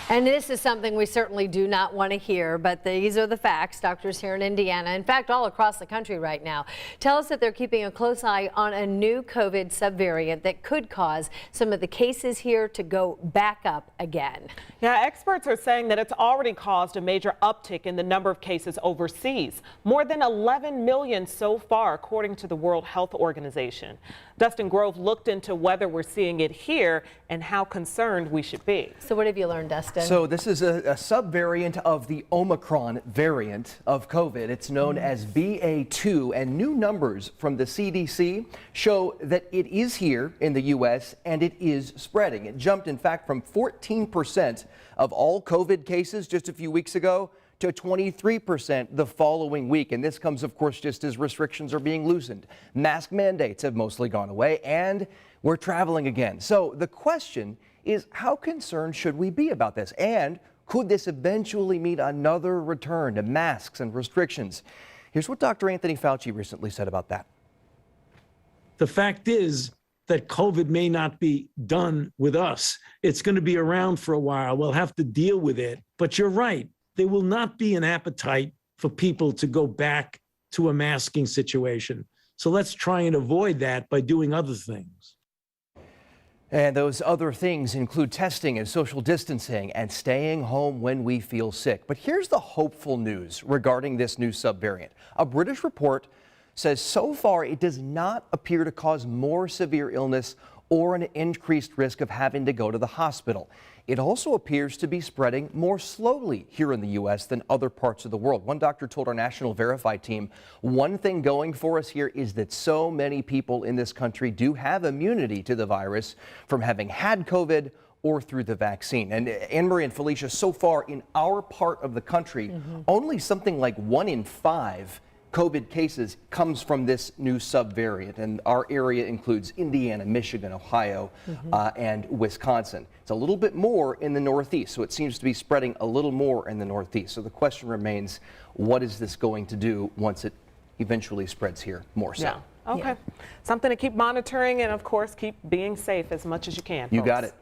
And this is something we certainly do not want to hear, but these are the facts. Doctors here in Indiana, in fact, all across the country right now, tell us that they're keeping a close eye on a new COVID subvariant that could cause some of the cases here to go back up again. Yeah, experts are saying that it's already caused a major uptick in the number of cases overseas. More than 11 million so far, according to the World Health Organization. Dustin Grove looked into whether we're seeing it here and how concerned we should be. So what have you learned, Dustin? So this is a subvariant of the Omicron variant of COVID. It's known as BA-2, and new numbers from the CDC show that it is here in the U.S. and it is spreading. It jumped, in fact, from 14% of all COVID cases just a few weeks ago to 23% the following week. And this comes, of course, just as restrictions are being loosened. Mask mandates have mostly gone away and we're traveling again. So the question is, how concerned should we be about this? And could this eventually mean another return to masks and restrictions? Here's what Dr. Anthony Fauci recently said about that. The fact is that COVID may not be done with us. It's going to be around for a while. We'll have to deal with it. But you're right. There will not be an appetite for people to go back to a masking situation. So let's try and avoid that by doing other things. And those other things include testing and social distancing and staying home when we feel sick. But here's the hopeful news regarding this new subvariant. A British report says so far it does not appear to cause more severe illness or an increased risk of having to go to the hospital. It also appears to be spreading more slowly here in the U.S. than other parts of the world. One doctor told our National Verify team, one thing going for us here is that so many people in this country do have immunity to the virus from having had COVID or through the vaccine. And Anne-Marie and Felicia, so far in our part of the country, only something like 1 in 5 COVID cases comes from this new subvariant, and our area includes Indiana, Michigan, Ohio, and Wisconsin. It's a little bit more in the Northeast, so it seems to be spreading a little more in the Northeast. So the question remains, what is this going to do once it eventually spreads here more so? Yeah. Okay. Something to keep monitoring and, of course, keep being safe as much as you can. You got it.